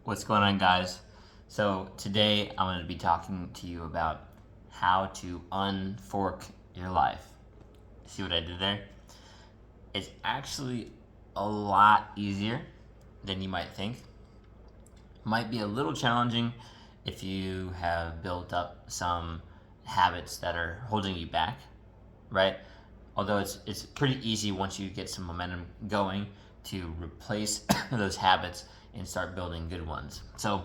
What's going on, guys? So today I'm going to be talking to you about how to unfork your life. See what I did there? It's actually a lot easier than you might think. Might be a little challenging if you have built up some habits that are holding you back, right? Although it's pretty easy once you get some momentum going to replace those habits and start building good ones. So,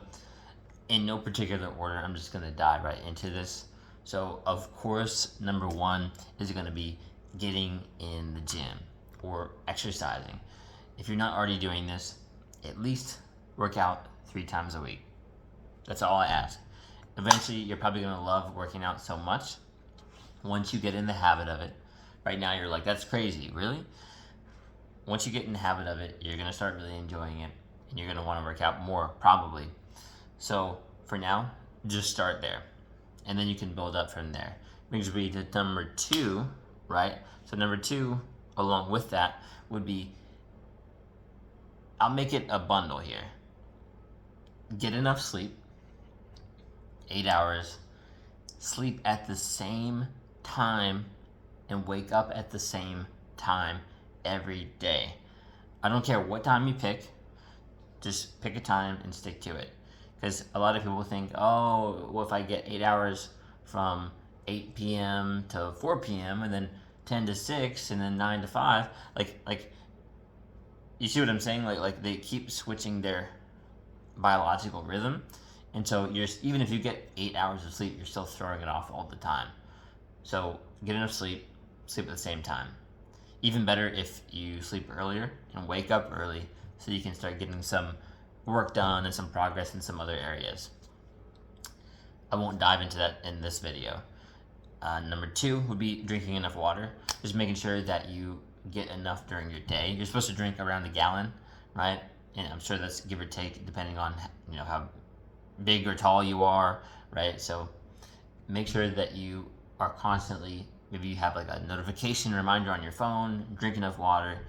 in no particular order, I'm just going to dive right into this. So, of course, number one is going to be getting in the gym or exercising. If you're not already doing this, at least work out 3 times a week. That's all I ask. Eventually, you're probably going to love working out so much once you get in the habit of it. Right now, you're like, that's crazy, really? Once you get in the habit of it, you're going to start really enjoying it, and you're going to want to work out more, probably. So, for now, just start there, and then you can build up from there. Brings me to number two, right? So, number two, along with that, would be I'll make it a bundle here. Get enough sleep, 8 hours, sleep at the same time, and wake up at the same time every day. I don't care what time you pick, just pick a time and stick to it. Because a lot of people think, oh, well, if I get 8 hours from 8 p.m. to 4 p.m. and then 10 to 6 and then 9 to 5, like you see what I'm saying? Like they keep switching their biological rhythm. And so even if you get 8 hours of sleep, you're still throwing it off all the time. So get enough sleep at the same time. Even better if you sleep earlier and wake up early so you can start getting some work done and some progress in some other areas. I won't dive into that in this video. Number two would be drinking enough water. Just making sure that you get enough during your day. You're supposed to drink around a gallon, right? And I'm sure that's give or take depending on how big or tall you are, right? So make sure that you are constantly, maybe you have like a notification reminder on your phone, drink enough water,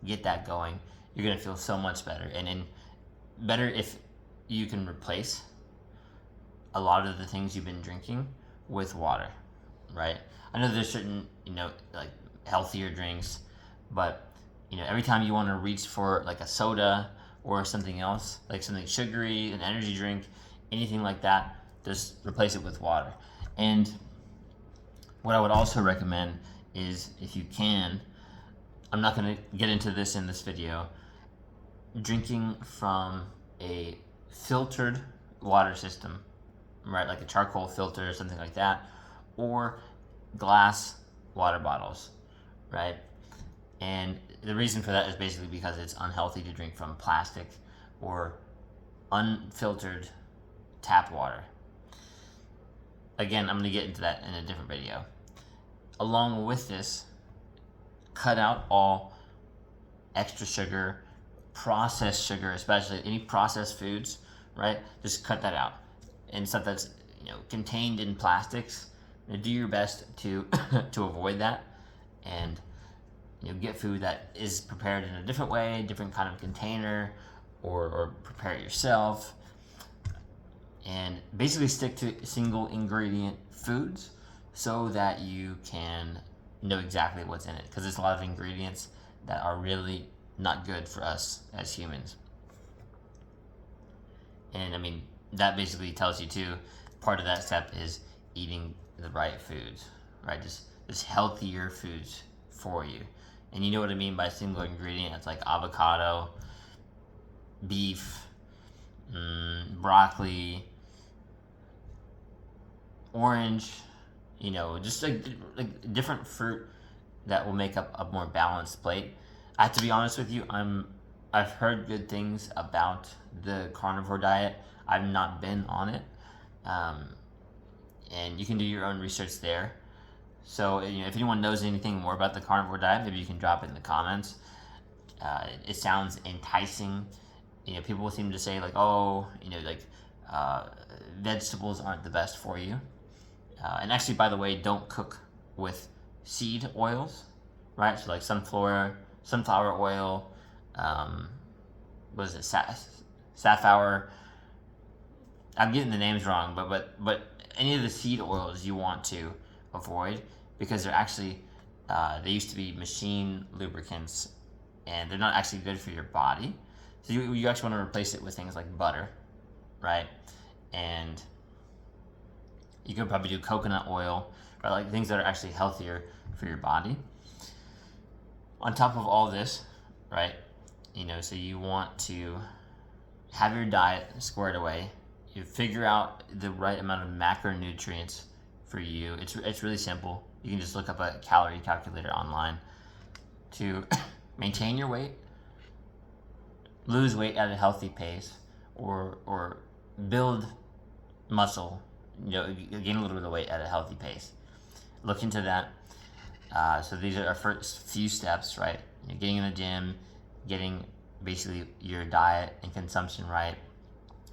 get that going. You're gonna feel so much better. And then better if you can replace a lot of the things you've been drinking with water, right? I know there's certain, like healthier drinks, but every time you want to reach for like a soda or something else, like something sugary, an energy drink, anything like that, just replace it with water. And what I would also recommend is, if you can, I'm not going to get into this in this video, drinking from a filtered water system, right? Like a charcoal filter or something like that, or glass water bottles, right? And the reason for that is basically because it's unhealthy to drink from plastic or unfiltered tap water. Again, I'm going to get into that in a different video. Along with this, cut out all extra sugar, processed sugar, especially any processed foods, right? Just cut that out. And stuff that's contained in plastics, do your best to to avoid that, and get food that is prepared in a different way, different kind of container, or prepare it yourself. And basically stick to single ingredient foods so that you can know exactly what's in it, because there's a lot of ingredients that are really not good for us as humans. And I mean, that basically tells you too, part of that step is eating the right foods, right? Just healthier foods for you. And you know what I mean by single ingredient? It's like avocado, beef, broccoli, orange, just like different fruit that will make up a more balanced plate. I have to be honest with you, I've heard good things about the carnivore diet. I've not been on it, and you can do your own research there. So if anyone knows anything more about the carnivore diet, maybe you can drop it in the comments. It sounds enticing. People seem to say like, oh, vegetables aren't the best for you. And actually, by the way, don't cook with seed oils, right? So like sunflower oil, what is it, safflower I'm getting the names wrong, but any of the seed oils you want to avoid, because they're actually they used to be machine lubricants, and they're not actually good for your body. So you actually want to replace it with things like butter, right? And you could probably do coconut oil, or like things that are actually healthier for your body. On top of all this, right? So you want to have your diet squared away. You figure out the right amount of macronutrients for you. It's really simple. You can just look up a calorie calculator online to maintain your weight, lose weight at a healthy pace, or build muscle, gain a little bit of weight at a healthy pace. Look into that. So these are our first few steps, right? Getting in the gym, getting basically your diet and consumption right.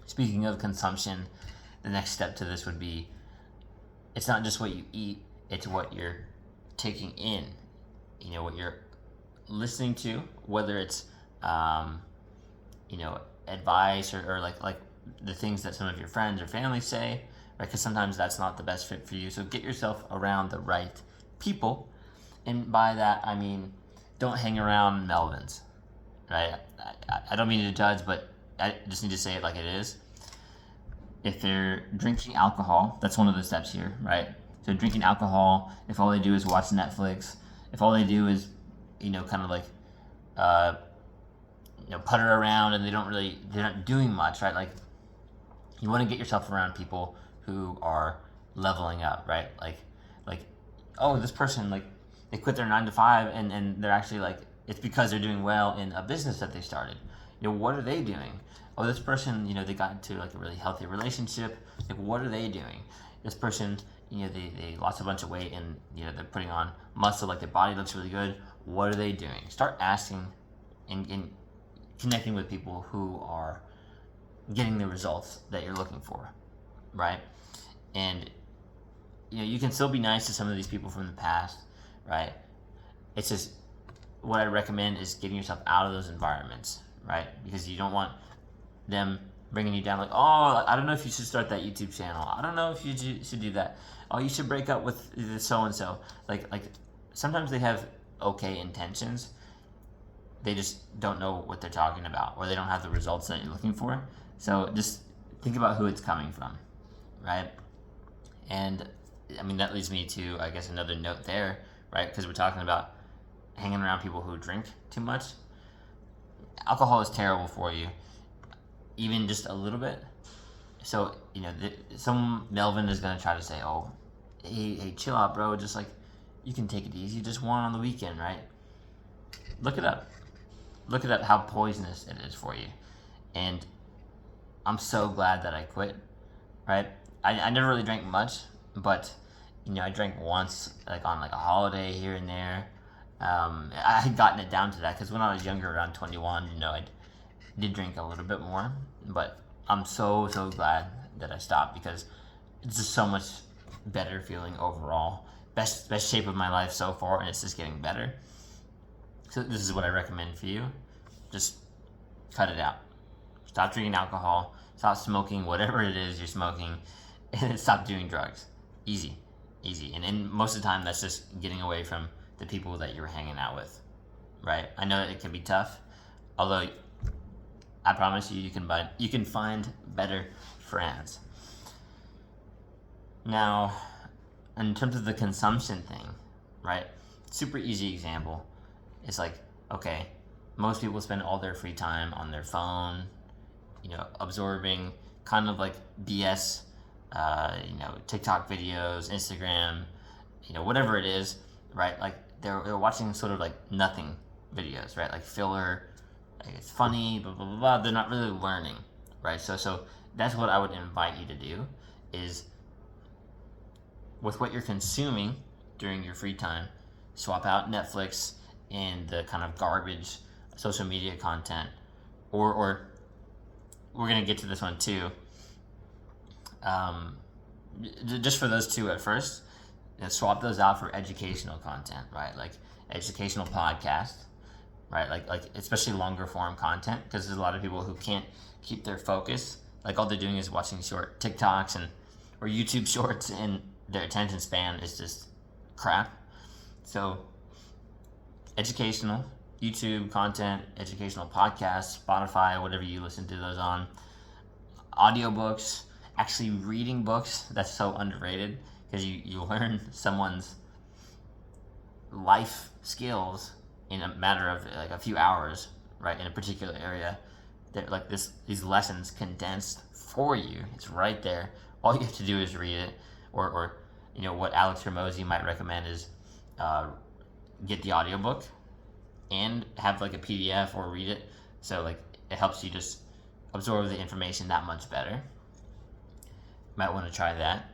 Speaking of consumption, the next step to this would be, it's not just what you eat, it's what you're taking in, what you're listening to, whether it's, advice or like the things that some of your friends or family say, right? Because sometimes that's not the best fit for you. So get yourself around the right people. And by that, I mean, don't hang around Melvins, right? I don't mean to judge, but I just need to say it like it is. If they're drinking alcohol, that's one of the steps here, right? So drinking alcohol, if all they do is watch Netflix, if all they do is, kind of like, putter around and they're not doing much, right? Like, you want to get yourself around people who are leveling up, right? Like, oh, this person, like, they quit their 9 to 5 and they're actually like, it's because they're doing well in a business that they started. What are they doing? Oh, this person, they got into like a really healthy relationship. Like, what are they doing? This person, they lost a bunch of weight and, they're putting on muscle, like their body looks really good. What are they doing? Start asking and connecting with people who are getting the results that you're looking for, right? And, you can still be nice to some of these people from the past, right? It's just, what I recommend is getting yourself out of those environments, right? Because you don't want them bringing you down, like, oh, I don't know if you should start that YouTube channel. I don't know if you should do that. Oh, you should break up with so-and-so. Like sometimes they have okay intentions. They just don't know what they're talking about, or they don't have the results that you're looking for. So just think about who it's coming from, right? And I mean, that leads me to, I guess, another note there, right? Because we're talking about hanging around people who drink too much. Alcohol is terrible for you, even just a little bit. So, some Melvin is going to try to say, oh, hey, chill out, bro. Just like, you can take it easy. Just one on the weekend, right? Look it up. Look it up how poisonous it is for you. And I'm so glad that I quit, right? I never really drank much, but, I drank once, like on like a holiday here and there. I had gotten it down to that because when I was younger, around 21, I did drink a little bit more. But I'm so glad that I stopped, because it's just so much better feeling overall. Best shape of my life so far, and it's just getting better. So this is what I recommend for you. Just cut it out. Stop drinking alcohol. Stop smoking whatever it is you're smoking, and stop doing drugs. Easy. And most of the time, that's just getting away from the people that you're hanging out with, right? I know that it can be tough, although I promise you can find better friends. Now, in terms of the consumption thing, right? Super easy example. It's like, okay, most people spend all their free time on their phone, absorbing kind of like BS, TikTok videos, Instagram, whatever it is, right? Like they're watching sort of like nothing videos, right? Like filler, like it's funny, blah, blah, blah, blah. They're not really learning, right? So that's what I would invite you to do, is with what you're consuming during your free time, swap out Netflix and the kind of garbage social media content, or we're going to get to this one too. Just for those two at first, swap those out for educational content, right? Like educational podcasts, right? Like especially longer form content, because there's a lot of people who can't keep their focus like all they're doing is watching short TikToks and or YouTube shorts, and their attention span is just crap. So educational YouTube content, educational podcasts, Spotify, whatever you listen to those on, audiobooks, actually reading books. That's so underrated because you learn someone's life skills in a matter of like a few hours, right, in a particular area. They're like these lessons condensed for you. It's right there. All you have to do is read it, or what Alex Ramosi might recommend is get the audiobook and have like a PDF or read it. So like it helps you just absorb the information that much better. Might want to try that.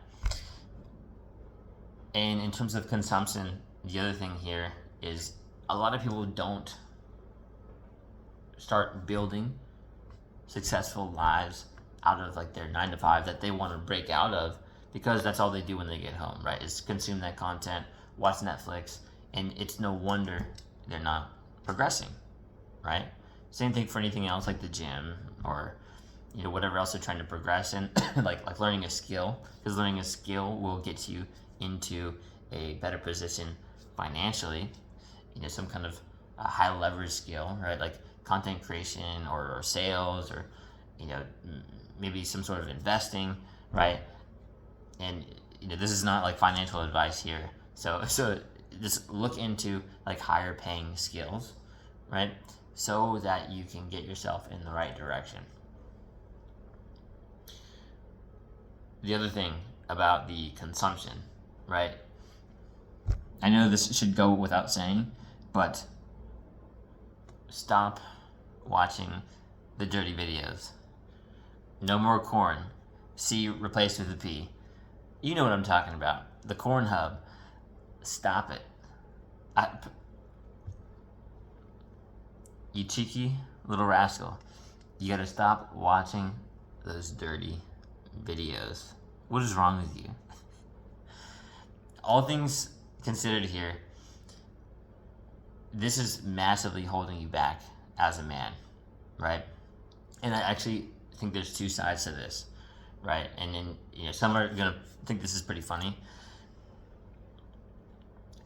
And in terms of consumption, the other thing here is a lot of people don't start building successful lives out of like their 9 to 5 that they want to break out of, because that's all they do when they get home, right? Is consume that content, watch Netflix, and it's no wonder they're not progressing, right? Same thing for anything else like the gym or whatever else they're trying to progress in, like learning a skill, because learning a skill will get you into a better position financially, some kind of high leverage skill, right? Like content creation or sales or maybe some sort of investing, right? And this is not like financial advice here. So just look into like higher paying skills, right? So that you can get yourself in the right direction. The other thing about the consumption, right? I know this should go without saying, but stop watching the dirty videos. No more corn. C replaced with a P. You know what I'm talking about. The Corn Hub. Stop it. You cheeky little rascal. You gotta stop watching those dirty videos. What is wrong with you? All things considered here, this is massively holding you back as a man, right? And I actually think there's two sides to this, right? And then some are gonna think this is pretty funny.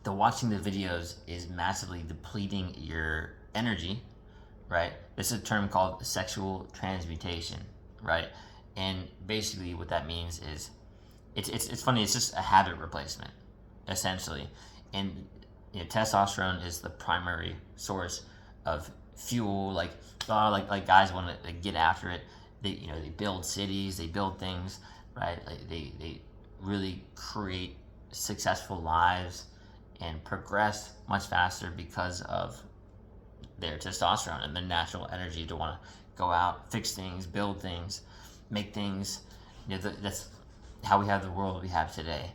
The watching the videos is massively depleting your energy, right? This is a term called sexual transmutation, right? And basically what that means is it's funny, it's just a habit replacement, essentially. And testosterone is the primary source of fuel. Like guys want to get after it. They build cities, they build things, right? Like they really create successful lives and progress much faster because of their testosterone and their natural energy to want to go out, fix things, build things, make things. That's how we have the world we have today,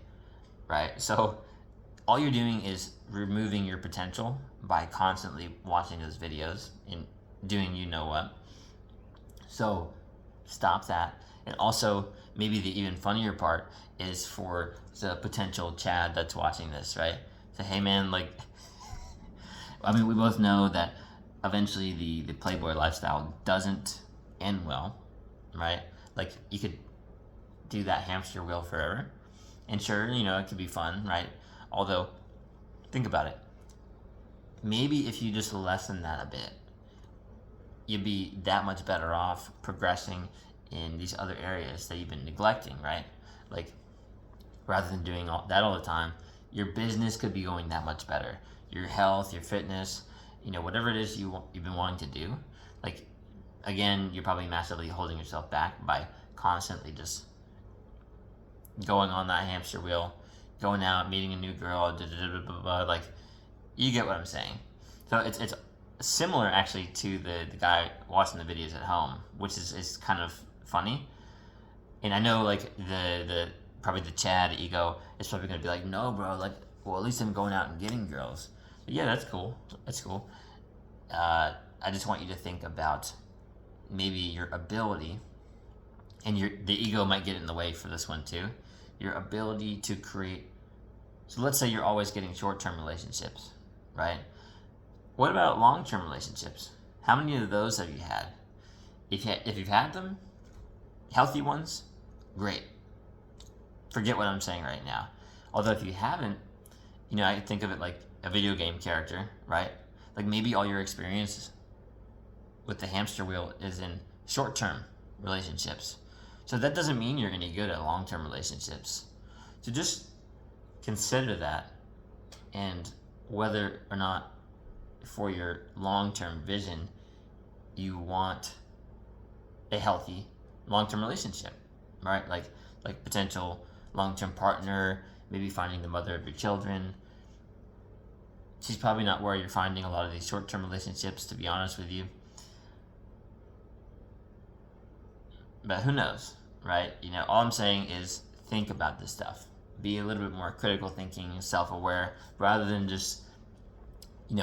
right? So all you're doing is removing your potential by constantly watching those videos and doing what. So stop that. And also, maybe the even funnier part is for the potential Chad that's watching this, right? Say, hey man, like, I mean, we both know that eventually the Playboy lifestyle doesn't end well, right? Like, you could do that hamster wheel forever. And sure, it could be fun, right? Although, think about it. Maybe if you just lessen that a bit, you'd be that much better off progressing in these other areas that you've been neglecting, right? Like, rather than doing all the time, your business could be going that much better. Your health, your fitness, whatever it is you've been wanting to do. Like, again, you're probably massively holding yourself back by constantly just going on that hamster wheel, going out, meeting a new girl, like, you get what I'm saying. So it's similar actually to the guy watching the videos at home, which is kind of funny. And I know like the probably the Chad ego is probably gonna be like, no bro, like, well, at least I'm going out and getting girls. But yeah, that's cool. I just want you to think about maybe your ability, and the ego might get in the way for this one too, your ability to create. So let's say you're always getting short-term relationships, right? What about long-term relationships? How many of those have you had? If you've had them, healthy ones, great. Forget what I'm saying right now. Although if you haven't, I think of it like a video game character, right? Like maybe all your experience with the hamster wheel is in short-term relationships. So that doesn't mean you're any good at long-term relationships. So just consider that, and whether or not for your long-term vision you want a healthy long-term relationship, right? Like potential long-term partner, maybe finding the mother of your children. She's probably not where you're finding a lot of these short-term relationships, to be honest with you. But who knows, right? All I'm saying is think about this stuff. Be a little bit more critical thinking, self-aware, rather than just,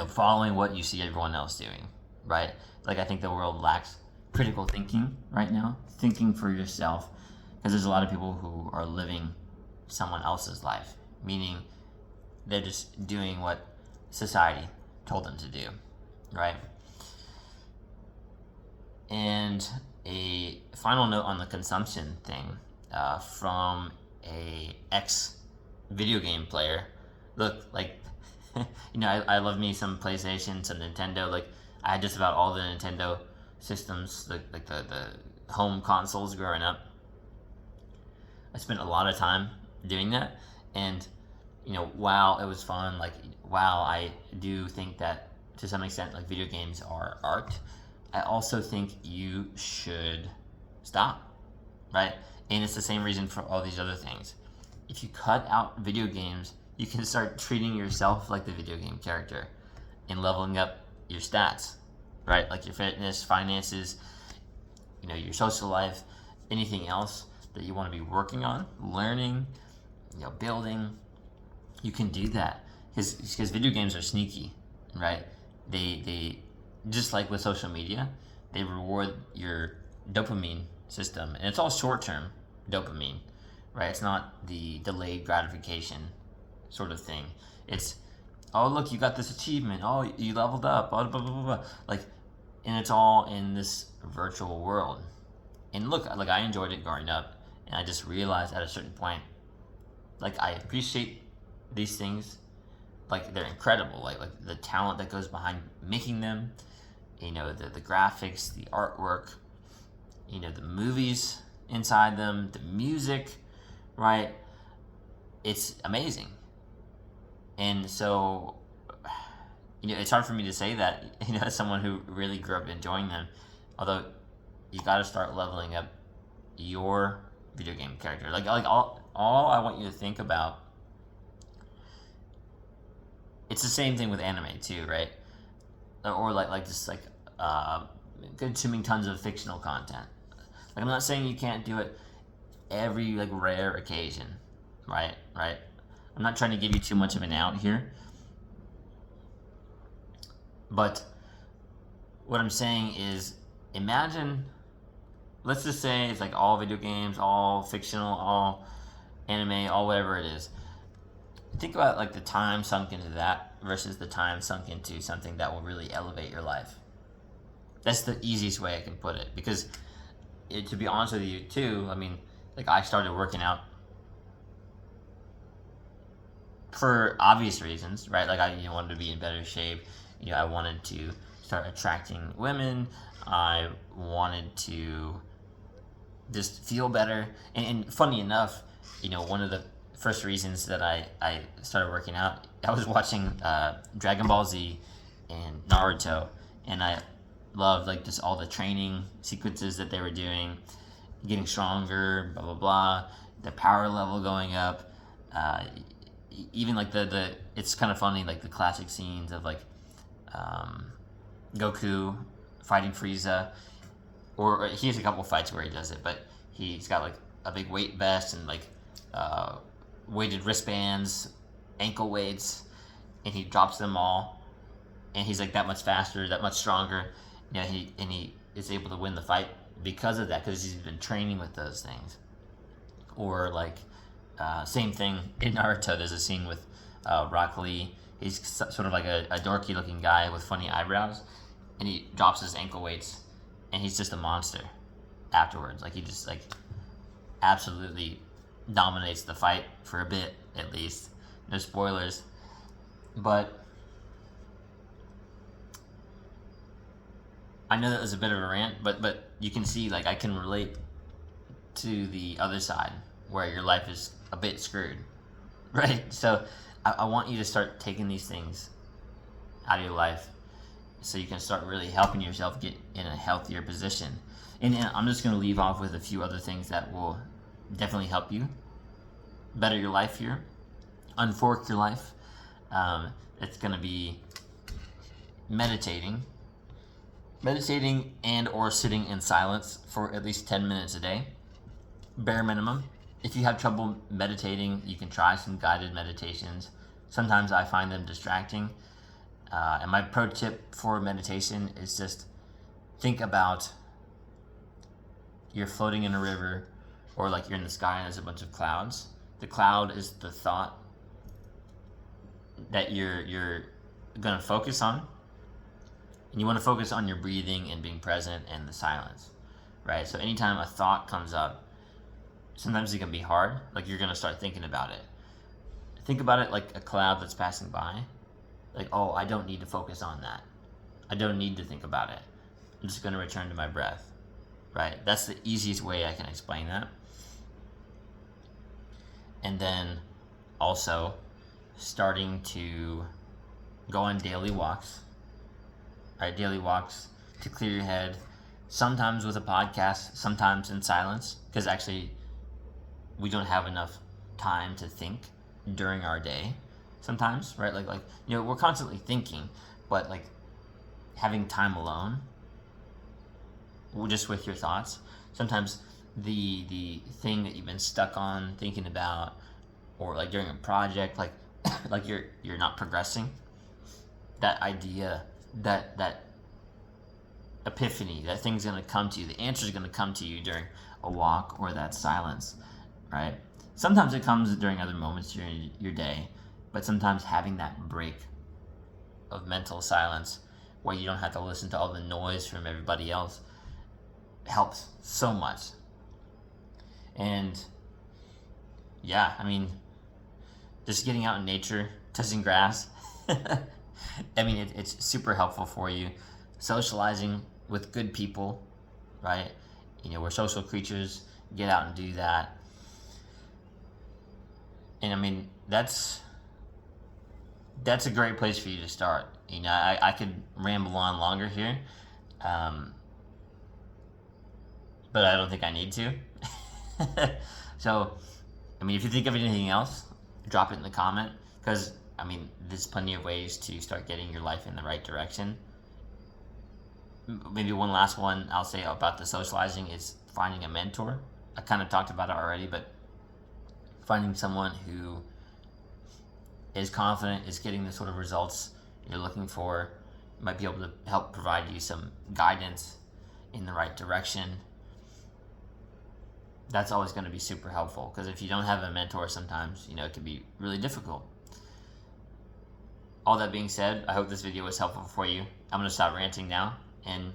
following what you see everyone else doing, right? Like I think the world lacks critical thinking right now, thinking for yourself, because there's a lot of people who are living someone else's life, meaning they're just doing what society told them to do, right? And a final note on the consumption thing, from a ex video game player. Look, like, I love me some PlayStation, some Nintendo. Like, I had just about all the Nintendo systems, like the home consoles growing up. I spent a lot of time doing that, and while it was fun, like while I do think that to some extent like video games are art, I also think you should stop, right? And it's the same reason for all these other things. If you cut out video games, you can start treating yourself like the video game character and leveling up your stats, right? Like your fitness, finances, your social life, anything else that you want to be working on, learning, building. You can do that because video games are sneaky, right? They just like with social media, they reward your dopamine system, and it's all short-term dopamine, right? It's not the delayed gratification sort of thing. It's, oh look, you got this achievement. Oh, you leveled up. Blah blah blah blah. Blah. Like, and it's all in this virtual world. And look, like I enjoyed it growing up, and I just realized at a certain point, like I appreciate these things, like they're incredible. Like the talent that goes behind making them, the graphics, the artwork, the movies inside them, the music, right? It's amazing. And so, it's hard for me to say that, as someone who really grew up enjoying them. Although, you got to start leveling up your video game character. Like all I want you to think about. It's the same thing with anime too, right? Or like just like consuming tons of fictional content. Like I'm not saying you can't do it every like rare occasion, right? I'm not trying to give you too much of an out here. But what I'm saying is, imagine, let's just say it's like all video games, all fictional, all anime, all whatever it is. Think about like the time sunk into that versus the time sunk into something that will really elevate your life. That's the easiest way I can put it. Because to be honest with you too, I mean, like I started working out for obvious reasons, right? Like I wanted to be in better shape. I wanted to start attracting women. I wanted to just feel better. And funny enough, one of the first reasons that I started working out, I was watching Dragon Ball Z and Naruto, and I loved like just all the training sequences that they were doing, getting stronger, blah blah blah, the power level going up. Even like the it's kind of funny, like the classic scenes of like Goku fighting Frieza, or he has a couple fights where he does it, but he's got like a big weight vest and like weighted wristbands, ankle weights, and he drops them all, and he's like that much faster, that much stronger. He is able to win the fight because of that, because he's been training with those things. Or like same thing in Naruto. There's a scene with Rock Lee. He's sort of like a dorky looking guy with funny eyebrows, and he drops his ankle weights, and he's just a monster. afterwards. Like he just like absolutely dominates the fight for a bit at least. No spoilers, but I know that was a bit of a rant, but you can see like I can relate to the other side where your life is a bit screwed, right? So I want you to start taking these things out of your life so you can start really helping yourself get in a healthier position. And I'm just going to leave off with a few other things that will definitely help you better your life here, unfork your life. It's going to be meditating and or sitting in silence for at least 10 minutes a day, bare minimum. If you have trouble meditating, you can try some guided meditations. Sometimes I find them distracting. And my pro tip for meditation is just think about you're floating in a river, or like you're in the sky and there's a bunch of clouds. The cloud is the thought that you're going to focus on. And you want to focus on your breathing and being present and the silence, right? So anytime a thought comes up, sometimes it can be hard. Like you're going to start thinking about it. Think about it like a cloud that's passing by. Like, oh, I don't need to focus on that. I don't need to think about it. I'm just going to return to my breath, right? That's the easiest way I can explain that. And then also starting to go on daily walks, right? Daily walks to clear your head, sometimes with a podcast, sometimes in silence, because actually we don't have enough time to think during our day sometimes, right? Like you know, we're constantly thinking, but like having time alone, just with your thoughts, sometimes the thing that you've been stuck on thinking about, or like during a project, like like you're not progressing, that idea, that epiphany, that thing's going to come to you, the answer's going to come to you during a walk or that silence, right? Sometimes it comes during other moments during your day, but sometimes having that break of mental silence where you don't have to listen to all the noise from everybody else helps so much. And yeah, I mean, just getting out in nature, touching grass, I mean, it's super helpful for you. Socializing with good people, right? You know, we're social creatures. Get out and do that. And I mean, that's a great place for you to start. You know, I could ramble on longer here, but I don't think I need to. So, I mean, if you think of anything else, drop it in the comment, because, I mean, there's plenty of ways to start getting your life in the right direction. Maybe one last one I'll say about the socializing is finding a mentor. I kind of talked about it already, but finding someone who is confident, is getting the sort of results you're looking for, might be able to help provide you some guidance in the right direction. That's always going to be super helpful, because if you don't have a mentor, sometimes, you know, it can be really difficult. All that being said, I hope this video was helpful for you. I'm going to stop ranting now, and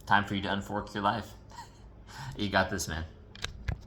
time for you to unfork your life. You got this, man.